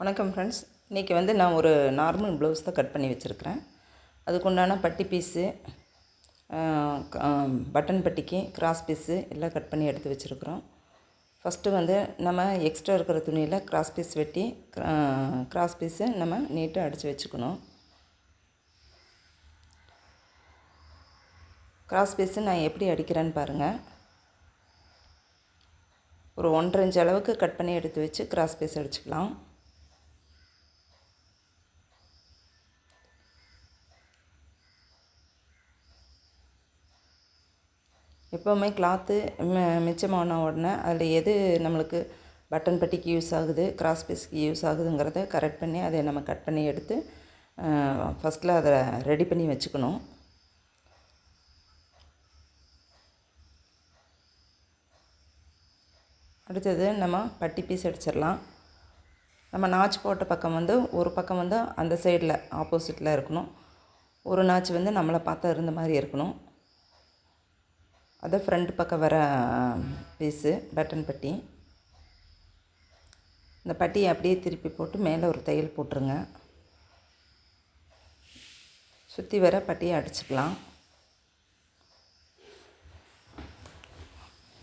வணக்கம் ஃப்ரெண்ட்ஸ். இன்றைக்கி நான் ஒரு நார்மல் ப்ளவுஸ் தான் கட் பண்ணி வச்சுருக்கிறேன். அதுக்குண்டான பட்டி பீஸு, பட்டன் பட்டிக்கு கிராஸ் பீஸு எல்லாம் கட் பண்ணி எடுத்து வச்சுருக்குறோம். ஃபஸ்ட்டு நம்ம எக்ஸ்ட்ரா இருக்கிற துணியில் கிராஸ் பீஸ் வெட்டி கிராஸ் பீஸை நம்ம நீட்டாக அடித்து வச்சுக்கணும். கிராஸ் பீஸு நான் எப்படி அடிக்கிறேன்னு பாருங்கள். ஒரு 1.5 இன்ச் அளவுக்கு கட் பண்ணி எடுத்து வச்சு கிராஸ் பீஸ் அடிச்சுக்கலாம். எப்போவுமே கிளாத்து மிச்சமான உடனே அதில் எது நம்மளுக்கு பட்டன் பட்டிக்கு யூஸ் ஆகுது, கிராஸ் பீஸ்க்கு யூஸ் ஆகுதுங்கிறத கரெக்ட் பண்ணி அதை நம்ம கட் பண்ணி எடுத்து ஃபஸ்ட்டில் அதை ரெடி பண்ணி வச்சுக்கணும். அடுத்தது நம்ம பட்டி பீஸ் அடிச்சிடலாம். நம்ம நாச்சு போட்ட பக்கம் ஒரு பக்கம் அந்த சைடில் ஆப்போசிட்டில் இருக்கணும். ஒரு நாச்சு நம்மளை பார்த்தா இருந்த மாதிரி இருக்கணும். அது ஃப்ரண்ட் பக்கம் வர பீஸு பட்டன் பட்டி. இந்த பட்டியை அப்படியே திருப்பி போட்டு மேலே ஒரு தையல் போட்டுருங்க. சுற்றி வர பட்டியை அடிச்சுக்கலாம்.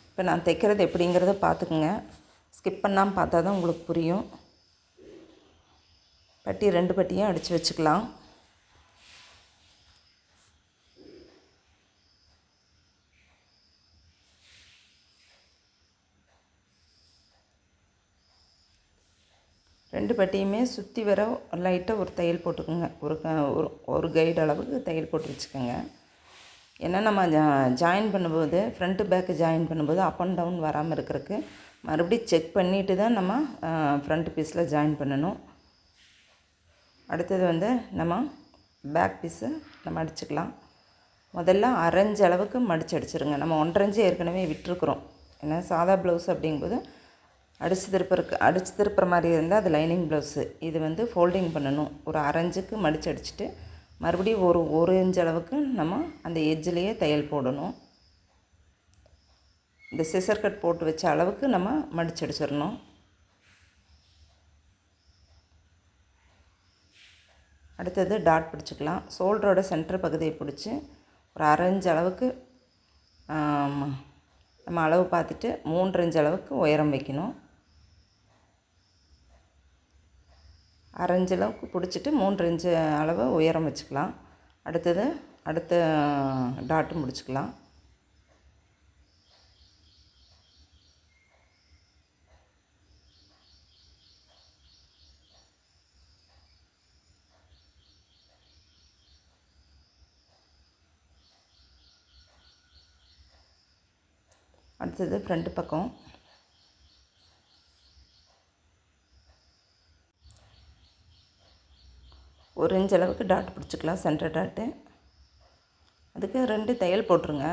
இப்போ நான் தைக்கிறது எப்படிங்கிறத பார்த்துக்குங்க. ஸ்கிப் பண்ணாமல் பார்த்தா தான் உங்களுக்கு புரியும். பட்டி 2 பட்டியும் அடித்து வச்சுக்கலாம். ரெண்டு பட்டியுமே சுற்றி வர லைட்டாக ஒரு தையல் போட்டுக்கோங்க. ஒரு கைடு அளவுக்கு தையல் போட்டு வச்சுக்கோங்க. ஏன்னா நம்ம ஜாயின் பண்ணும்போது ஃப்ரண்ட்டு பேக்கு ஜாயின் பண்ணும்போது அப் அண்ட் டவுன் வராமல் இருக்கிறதுக்கு மறுபடியும் செக் பண்ணிவிட்டு தான் நம்ம ஃப்ரண்ட் பீஸில் ஜாயின் பண்ணணும். அடுத்தது நம்ம பேக் பீஸு நம்ம அடிச்சுக்கலாம். முதல்ல 1/2 இன்ச் அளவுக்கு மடித்து அடிச்சிருங்க. நம்ம 1.5 இன்ச் ஏற்கனவே விட்டுருக்குறோம். ஏன்னா சாதா ப்ளவுஸ் அப்படிங்கும்போது அடித்து திருப்புற மாதிரி இருந்தால் அது லைனிங் ப்ளவுஸு. இது ஃபோல்டிங் பண்ணணும். ஒரு 1/2 இன்ச்சுக்கு மடித்து அடிச்சுட்டு மறுபடியும் ஒரு இன்ச் அளவுக்கு நம்ம அந்த எட்ஜிலேயே தையல் போடணும். இந்த சிசர் கட் போட்டு வச்ச அளவுக்கு நம்ம மடித்து அடிச்சிடணும். அடுத்தது டாட் பிடிச்சிக்கலாம். ஷோல்டரோட சென்டர் பகுதியை பிடிச்சி ஒரு 1/2 இன்ச் அளவுக்கு நம்ம அளவு பார்த்துட்டு 3 இன்ச் அளவுக்கு உயரம் வைக்கணும். 1/2 இன்ச் அளவுக்கு பிடிச்சிட்டு 3 இன்ச்சு அளவு உயரம் வச்சுக்கலாம். அடுத்த டாட்டும் முடிச்சுக்கலாம். அடுத்தது ஃப்ரண்ட் பக்கம். ஒரு இன்ச் அளவுக்கு டாட் பிடிச்சிக்கலாம், சென்டர் டாட்டு. அதுக்கு 2 தையல் போட்டுருங்க.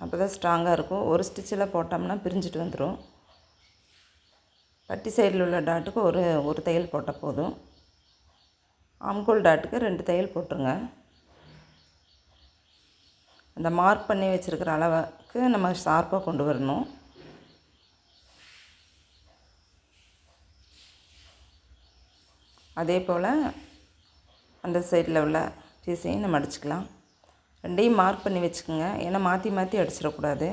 அப்போ தான் ஸ்ட்ராங்காக இருக்கும். ஒரு ஸ்டிச்சில் போட்டோம்னா பிரிஞ்சுட்டு வந்துடும். பட்டி சைடில் உள்ள டாட்டுக்கு ஒரு தையல் போட்டால் போதும். ஆம்கோல் டாட்டுக்கு 2 தையல் போட்டுருங்க. அந்த மார்க் பண்ணி வச்சுருக்கிற அளவுக்கு நம்ம ஷார்ப்பாக கொண்டு வரணும். அதே போல் அந்த சைடில் உள்ள பீஸையும் நம்ம அடிச்சுக்கலாம். 2யும் மார்க் பண்ணி வச்சுக்கோங்க. ஏன்னா மாற்றி அடிச்சிடக்கூடாது.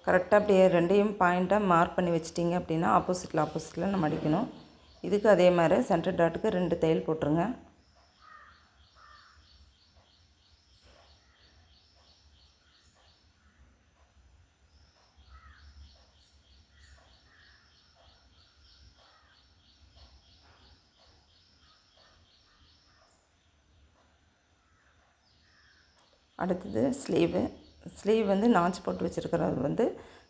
கரெக்டாக அப்படியே 2யும் பாயிண்ட்டாக மார்க் பண்ணி வச்சிட்டிங்க அப்படின்னா ஆப்போசிட்டில் நம்ம அடிக்கணும். இதுக்கு அதே மாதிரி சென்டர் டாட்டுக்கு 2 தையல் போட்டுருங்க. அடுத்தது ஸ்லீவ் நாச்சு போட்டு வச்சுருக்கிறது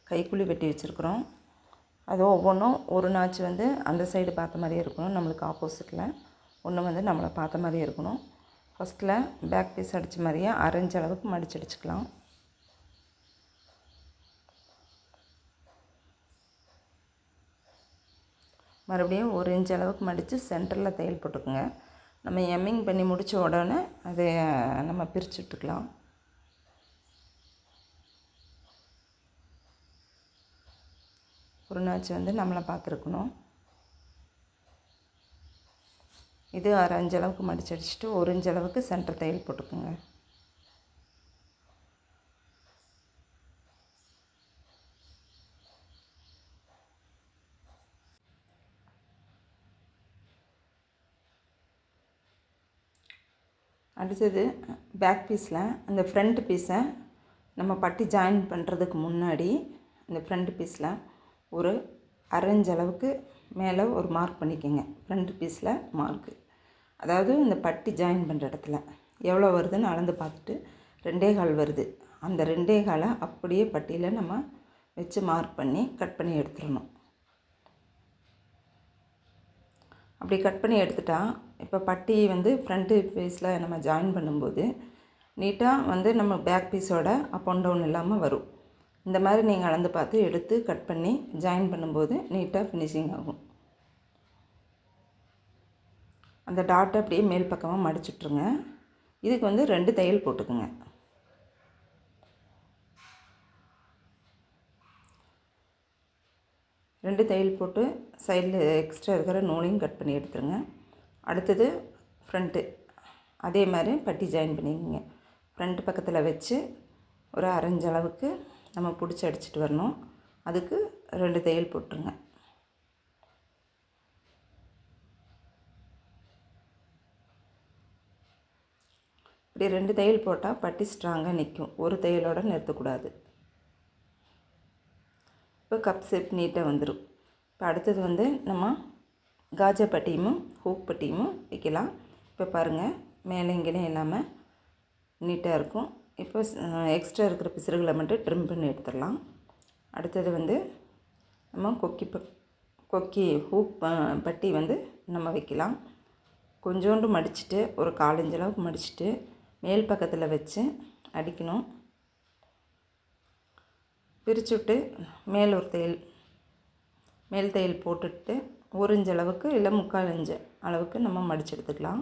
கைக்குழி வெட்டி வச்சுருக்குறோம். அது ஒவ்வொன்றும் ஒரு நாச்சு அந்த சைடு பார்த்த மாதிரியே இருக்கணும். நம்மளுக்கு ஆப்போசிட்டில் ஒன்று நம்மளை பார்த்த மாதிரியே இருக்கணும். ஃபஸ்ட்டில் பேக் பீஸ் அடித்த மாதிரியே 1/2 இன்ச் அளவுக்கு மடித்து அடிச்சுக்கலாம். மறுபடியும் 1 இன்ச் அளவுக்கு மடித்து சென்டரில் தையல் போட்டுக்குங்க. நம்ம எம்மிங் பண்ணி முடித்த உடனே அதை நம்ம பிரித்து விட்டுக்கலாம். ஒரு நாச்சு நம்மளை பார்த்துருக்கணும். இது அரை இன்ச் அளவுக்கு மடித்து அடிச்சுட்டு 1 இன்ச் அளவுக்கு சென்டர் தையல் போட்டுக்கோங்க. அடுத்தது பேக் பீஸில் அந்த ஃப்ரண்ட் பீஸை நம்ம பட்டி ஜாயின் பண்ணுறதுக்கு முன்னாடி இந்த ஃப்ரண்ட் பீஸில் ஒரு அரை இன்ச் அளவுக்கு மேலே ஒரு மார்க் பண்ணிக்கோங்க. ஃப்ரண்ட் பீஸில் மார்க்கு, அதாவது இந்த பட்டி ஜாயின் பண்ணுற இடத்துல எவ்வளோ வருதுன்னு அளந்து பார்த்துட்டு 2.25 வருது. அந்த 2.25 அப்படியே பட்டியில் நம்ம வச்சு மார்க் பண்ணி கட் பண்ணி எடுத்துடணும். அப்படி கட் பண்ணி எடுத்துட்டா இப்போ பட்டி வந்து ஃப்ரண்ட்டு பீஸில் நம்ம ஜாயின் பண்ணும்போது நீட்டாக வந்து நம்ம பேக் பீஸோட அப் அண்ட் டவுன் இல்லாமல் வரும். இந்த மாதிரி நீங்கள் அளந்து பார்த்து எடுத்து கட் பண்ணி ஜாயின் பண்ணும்போது நீட்டாக ஃபினிஷிங் ஆகும். அந்த டாட்டை அப்படியே மேல் பக்கமாக மடிச்சுட்ருங்க. இதுக்கு வந்து 2 தையல் போட்டுக்குங்க. ரெண்டு தையல் போட்டு சைடில் எக்ஸ்ட்ரா இருக்கிற நூலையும் கட் பண்ணி எடுத்துருங்க. அடுத்தது ஃப்ரண்ட்டு அதே மாதிரி பட்டி ஜாயின் பண்ணிக்கோங்க. ஃப்ரண்ட் பக்கத்தில் வச்சு ஒரு அரை இன்ச் அளவுக்கு நம்ம பிடிச்சி அடிச்சுட்டு வரணும். அதுக்கு 2 தையல் போட்டுருங்க. இப்படி 2 தையல் போட்டால் பட்டி ஸ்ட்ராங்காக நிற்கும். ஒரு தையலோடு நிறுத்தக்கூடாது. இப்போ கப் ஷேப் நீட்டாக வந்துடும். இப்போ அடுத்தது வந்து நம்ம காஜா பட்டியும் ஹூக் பட்டியும் வைக்கலாம். இப்போ பாருங்கள், மேலே இங்கேயும் இல்லாமல் நீட்டாக இருக்கும். இப்போ எக்ஸ்ட்ரா இருக்கிற பிசுறுகளை மட்டும் ட்ரிம் பண்ணி எடுத்துடலாம். அடுத்தது வந்து நம்ம கொக்கி ஹூக் பட்டி வந்து நம்ம வைக்கலாம். கொஞ்சோண்டு மடிச்சுட்டு ஒரு 1/4 இன்ச் அளவுக்கு மடிச்சுட்டு மேல் பக்கத்தில் வச்சு அடிக்கணும். பிரித்து விட்டு மேல் தையல் போட்டுட்டு 1 இன்ச் அளவுக்கு இல்லை 3/4 இன்ச் அளவுக்கு நம்ம மடித்து எடுத்துக்கலாம்.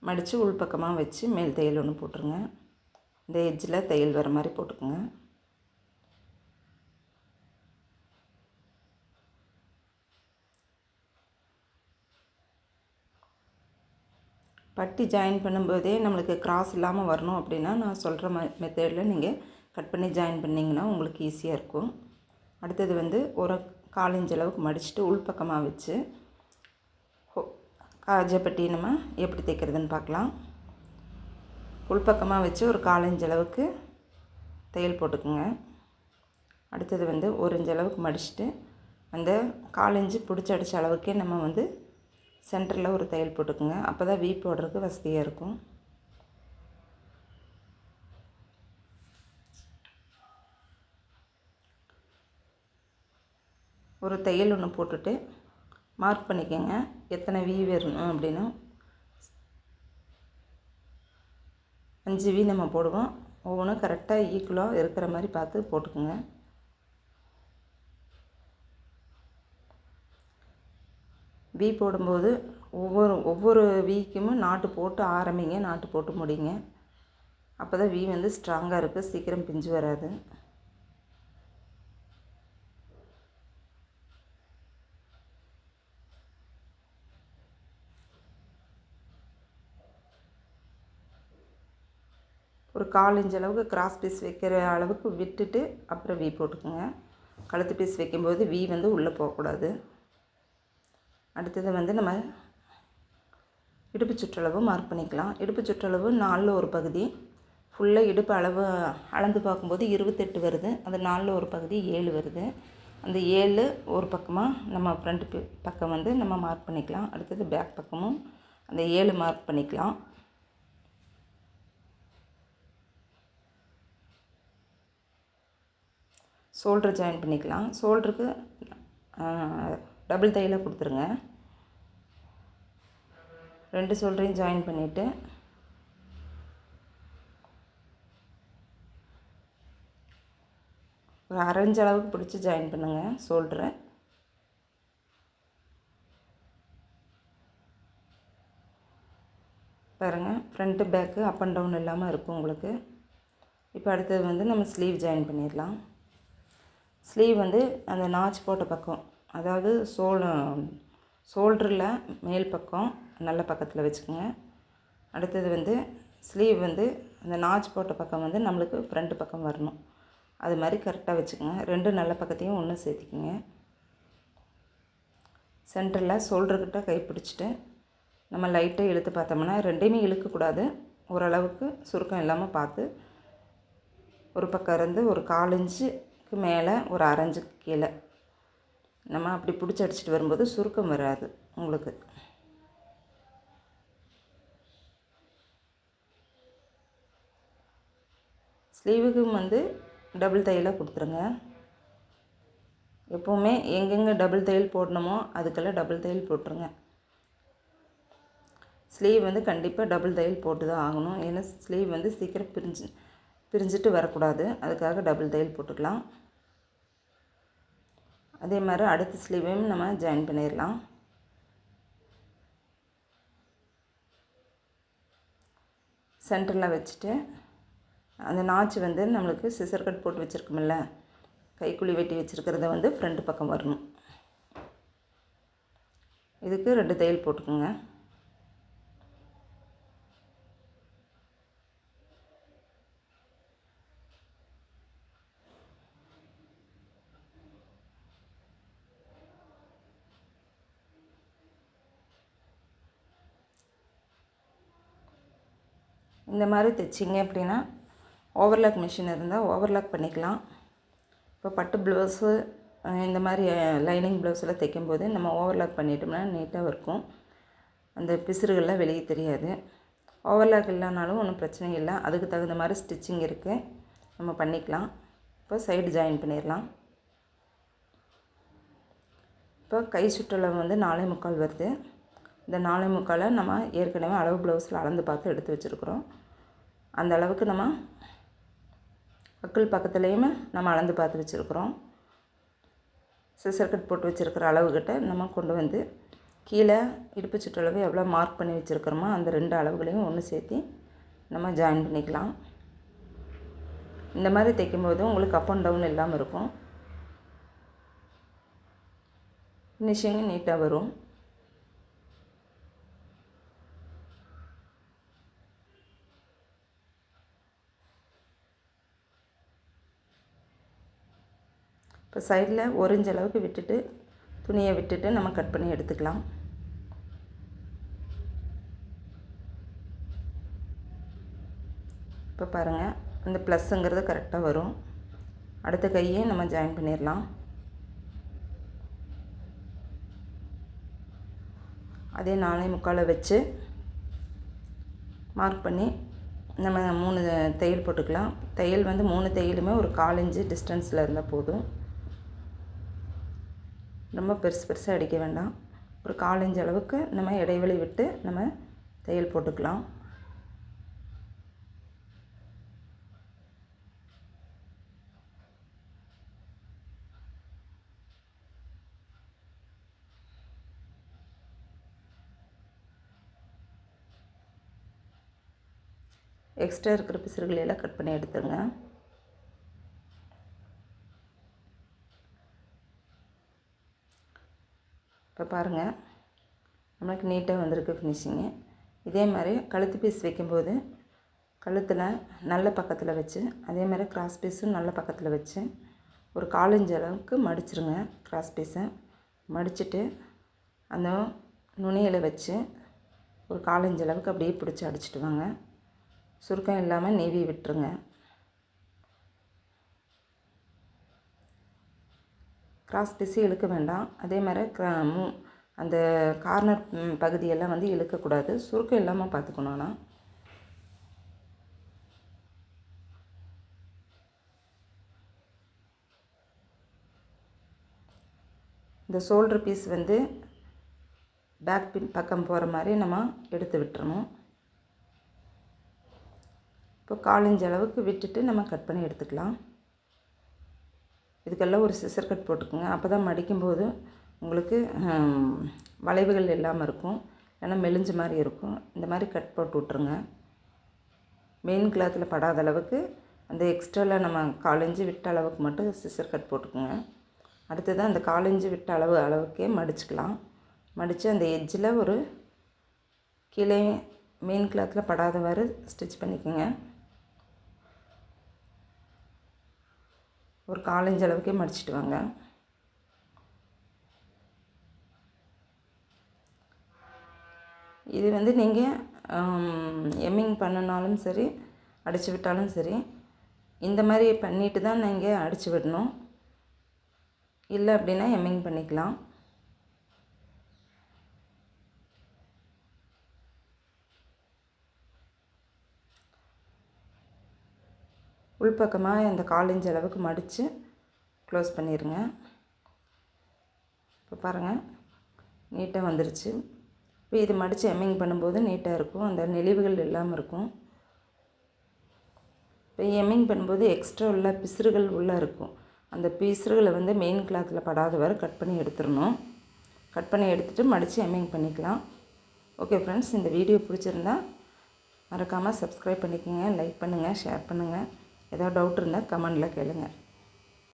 மடித்து உள்பக்கமாக வச்சு மேல் தையல் ஒன்று போட்டுருங்க. இந்த எட்ஜில் தையல் வர மாதிரி போட்டுக்கோங்க. பட்டி ஜாயின் பண்ணும்போதே நம்மளுக்கு கிராஸ் இல்லாமல் வரணும் அப்படின்னா நான் சொல்கிற மெத்தடில் நீங்கள் கட் பண்ணி ஜாயின் பண்ணிங்கன்னா உங்களுக்கு ஈஸியாக இருக்கும். அடுத்தது வந்து ஒரு 1/4 இன்ச் அளவுக்கு மடிச்சுட்டு உள்பக்கமாக வச்சு காஜா பட்டி நம்ம எப்படி தைக்கிறதுன்னு பார்க்கலாம். உள்பக்கமாக வச்சு ஒரு 1/4 இன்ச் அளவுக்கு தையல் போட்டுக்குங்க. அடுத்தது வந்து 1 இன்ச் அளவுக்கு மடிச்சுட்டு அந்த 1/4 இன்ச்சு பிடிச்சி அடித்த அளவுக்கே நம்ம வந்து சென்டரில் ஒரு தையல் போட்டுக்குங்க. அப்போ தான் வீ போடுறதுக்கு வசதியாக இருக்கும். ஒரு தையல் ஒன்று போட்டுட்டு மார்க் பண்ணிக்கோங்க எத்தனை வீ வரணும் அப்படின்னு. 5 வீ நம்ம போடுவோம். ஒவ்வொன்றும் கரெக்டாக ஈக்குவலாக இருக்கிற மாதிரி பார்த்து போட்டுக்கோங்க. வீ போடும்போது ஒவ்வொரு வீக்குமே நாட்டு போட்டு ஆரம்பிங்க, நாட்டு போட்டு முடிங்க. அப்போ தான் வீ வந்து ஸ்ட்ராங்காக இருக்குது, சீக்கிரம் பிஞ்சு வராது. ஒரு 1/4 இன்ச் அளவுக்கு கிராஸ் பீஸ் வைக்கிற அளவுக்கு விட்டுட்டு அப்புறம் வீ போட்டுக்கோங்க. கழுத்து பீஸ் வைக்கும்போது வீ வந்து உள்ளே போகக்கூடாது. அடுத்தது வந்து நம்ம இடுப்பு சுற்றளவு மார்க் பண்ணிக்கலாம். இடுப்பு சுற்றளவு 4ல் ஒரு பகுதி. ஃபுல்லாக இடுப்பு அளவு அளந்து பார்க்கும்போது 28 வருது. அது 4ல் ஒரு பகுதி 7 வருது. அந்த 7 ஒரு பக்கமாக நம்ம ஃப்ரண்ட் பக்கம் வந்து நம்ம மார்க் பண்ணிக்கலாம். அடுத்தது பேக் பக்கமும் அந்த 7 மார்க் பண்ணிக்கலாம். ஷோல்டர் ஜாயின் பண்ணிக்கலாம். ஷோல்டருக்கு டபுள் தையலாக கொடுத்துருங்க. 2 ஷோல்டரையும் ஜாயின் பண்ணிவிட்டு ஒரு 1/2 இன்ச் அளவுக்கு பிடிச்சி ஜாயின் பண்ணுங்கள் ஷோல்டரை. பாருங்கள், front back up and down இல்லாமல் இருக்கும் உங்களுக்கு. இப்போ அடுத்தது வந்து நம்ம ஸ்லீவ் ஜாயின் பண்ணிடலாம். ஸ்லீவ் வந்து அந்த நாச் போட்ட பக்கம், அதாவது ஷோல்டரில் மேல் பக்கம் நல்ல பக்கத்தில் வச்சுக்கோங்க. அடுத்தது வந்து ஸ்லீவ் வந்து அந்த நாச் போட்ட பக்கம் வந்து நம்மளுக்கு ஃப்ரண்ட் பக்கம் வரணும். அது மாதிரி கரெக்டாக வச்சுக்கோங்க. 2 நல்ல பக்கத்தையும் ஒன்று சேர்த்திக்கோங்க. சென்டரில் ஷோல்டர்கிட்ட கை பிடிச்சிட்டு நம்ம லைட்டாக இழுத்து பார்த்தோம்னா, ரெண்டையுமே இழுக்கக்கூடாது, ஓரளவுக்கு சுருக்கம் இல்லாமல் பார்த்து ஒரு பக்கம் இருந்து ஒரு 1/4 இன்ச்சுக்கு மேலே ஒரு 1/2 இன்ச்சுக்கு கீழே நம்ம அப்படி பிடிச்சி அடிச்சிட்டு வரும்போது சுருக்கம் வராது உங்களுக்கு. ஸ்லீவுக்கும் வந்து டபுள் தையலாக கொடுத்துருங்க. எப்போவுமே எங்கெங்கே டபுள் தையல் போடணுமோ அதுக்கெல்லாம் டபுள் தையல் போட்டுருங்க. ஸ்லீவ் வந்து கண்டிப்பாக டபுள் தையல் போட்டு தான் ஆகணும். ஏன்னா ஸ்லீவ் வந்து சீக்கிரம் பிரிஞ்சிட்டு வரக்கூடாது, அதுக்காக டபுள் தையல் போட்டுக்கலாம். அதே மாதிரி அடுத்த ஸ்லீவையும் நம்ம ஜாயின் பண்ணிடலாம். சென்டரில் வச்சுட்டு அந்த நாச்சு வந்து நம்மளுக்கு சிசர் கட் போட்டு வச்சுருக்கோமில்ல, கைக்குழி வெட்டி வச்சுருக்கிறத வந்து ஃப்ரண்ட் பக்கம் வரணும். இதுக்கு 2 தையல் போட்டுக்கோங்க. இந்த மாதிரி தைச்சிங்க அப்படின்னா ஓவர்லாக் மிஷின் இருந்தால் ஓவர்லாக் பண்ணிக்கலாம். இப்போ பட்டு ப்ளவுஸு இந்த மாதிரி லைனிங் ப்ளவுஸில் தைக்கும்போது நம்ம ஓவர்லாக் பண்ணிட்டோம்னா நீட்டாக இருக்கும், அந்த பிசுறுகள்லாம் வெளியே தெரியாது. ஓவர்லாக் இல்லைனாலும் ஒன்றும் பிரச்சனை இல்லை, அதுக்கு தகுந்த மாதிரி ஸ்டிச்சிங் இருக்குது, நம்ம பண்ணிக்கலாம். இப்போ சைடு ஜாயின் பண்ணிடலாம். இப்போ கை சுற்றளவு வந்து 4.25 வருது. இந்த 4.25 நம்ம ஏற்கனவே அளவு ப்ளவுஸில் அளந்து பார்த்து எடுத்து வச்சுருக்குறோம். அந்த அளவுக்கு நம்ம அக்குள் பக்கத்துலேயுமே நம்ம அளந்து பார்த்து வச்சுருக்குறோம். சிசர் கட் போட்டு வச்சுருக்கிற அளவுக்கிட்ட நம்ம கொண்டு வந்து கீழே இடுப்பு சுற்றளவு எவ்வளோ மார்க் பண்ணி வச்சுருக்கிறோமோ அந்த 2 அளவுகளையும் ஒன்று சேர்த்து நம்ம ஜாயின் பண்ணிக்கலாம். இந்த மாதிரி தைக்கும்போது உங்களுக்கு அப் அண்ட் டவுன் இல்லாமல் இருக்கும், ஃபினிஷிங்கும் நீட்டாக வரும். இப்போ சைடில் 1 இன்ச் அளவுக்கு விட்டுட்டு துணியை விட்டுட்டு நம்ம கட் பண்ணி எடுத்துக்கலாம். இப்போ பாருங்கள், இந்த ப்ளஸ்ஸுங்கிறது கரெக்டாக வரும். அடுத்த கையை நம்ம ஜாயின் பண்ணிடலாம். அதே 4.25 வச்சு மார்க் பண்ணி நம்ம 3 தையல் போட்டுக்கலாம். தையல் வந்து 3 தையலுமே ஒரு 1/4 இன்ச்சு டிஸ்டன்ஸில் இருந்தால் போதும், ரொம்ப பெருசாக அடிக்க வேண்டாம். ஒரு 1/4 இன்ச் அளவுக்கு நம்ம இடைவெளி விட்டு நம்ம தையல் போட்டுக்கலாம். எக்ஸ்ட்ரா இருக்கிற பிசுறுகளையெல்லாம் கட் பண்ணி எடுத்துருங்க. இப்போ பாருங்கள், நம்மளுக்கு நீட்டாக வந்திருக்கு ஃபினிஷிங்கு. இதே மாதிரி கழுத்து பீஸ் வைக்கும்போது கழுத்தில் நல்ல பக்கத்தில் வச்சு, அதே மாதிரி கிராஸ் பீஸும் நல்ல பக்கத்தில் வச்சு ஒரு 1/4 இன்ச் அளவுக்கு மடிச்சிருங்க. கிராஸ் பீஸை மடிச்சுட்டு அந்த நுனியில் வச்சு ஒரு 1/4 இன்ச் அளவுக்கு அப்படியே பிடிச்சி அடிச்சிட்டு வாங்க. சுருக்கம் இல்லாமல் நீவி விட்டுருங்க. கிராஸ் பீஸு இழுக்க வேண்டாம். அதே மாதிரி அந்த கார்னர் பகுதியெல்லாம் வந்து இழுக்கக்கூடாது, சுருக்கம் இல்லாமல் பார்த்துக்கணும்னா. இந்த ஷோல்டர் பீஸ் வந்து பேக் பின் பக்கம் போகிற மாதிரி நம்ம எடுத்து விட்டுறணும். இப்போ 1/4 இன்ச் அளவுக்கு விட்டுட்டு நம்ம கட் பண்ணி எடுத்துக்கலாம். இதுக்கெல்லாம் ஒரு சிசர் கட் போட்டுக்கோங்க, அப்போ தான் மடிக்கும்போது உங்களுக்கு வளைவுகள் இல்லாமல் இருக்கும், இல்லைன்னா மெலிஞ்ச மாதிரி இருக்கும். இந்த மாதிரி கட் போட்டு விட்ருங்க. மெயின் கிளாத்தில் படாத அளவுக்கு அந்த எக்ஸ்ட்ராவில் நம்ம 1/4 இன்ச்சு விட்ட அளவுக்கு மட்டும் சிசர் கட் போட்டுக்கோங்க. அடுத்தது அந்த 1/4 இன்ச்சு விட்ட அளவுக்கே மடிச்சுக்கலாம். மடித்து அந்த எட்ஜில் ஒரு கீழே மெயின் கிளாத்தில் படாதவாறு ஸ்டிச் பண்ணிக்கோங்க. ஒரு 1/4 இன்ச் அளவுக்கே மடிச்சிட்டு வாங்க. இது வந்து நீங்கள் எம்மிங் பண்ணினாலும் சரி, அடித்து விட்டாலும் சரி, இந்த மாதிரி பண்ணிட்டு தான் நீங்கள் அடித்து விடணும். இல்லை அப்படின்னா எம்மிங் பண்ணிக்கலாம். உள்பக்கமாக இந்த 1/4 இன்ச் அளவுக்கு மடித்து க்ளோஸ் பண்ணிடுங்க. இப்போ பாருங்கள், நீட்டாக வந்துருச்சு. இப்போ இது மடித்து எம்மிங் பண்ணும்போது நீட்டாக இருக்கும், அந்த நெளிவுகள் இல்லாமல் இருக்கும். இப்போ எம்மிங் பண்ணும்போது எக்ஸ்ட்ரா உள்ள பிசுறுகள் உள்ளே இருக்கும். அந்த பிசுறுகளை வந்து மெயின் கிளாத்தில் படாதவாறு கட் பண்ணி எடுத்துடணும். கட் பண்ணி எடுத்துகிட்டு மடித்து எம்மிங் பண்ணிக்கலாம். ஓகே ஃப்ரெண்ட்ஸ், இந்த வீடியோ பிடிச்சிருந்தா மறக்காமல் சப்ஸ்கிரைப் பண்ணிக்கோங்க, லைக் பண்ணுங்கள், ஷேர் பண்ணுங்கள். ஏதாவது டவுட் இருந்தால் கமெண்டில் கேளுங்கள்.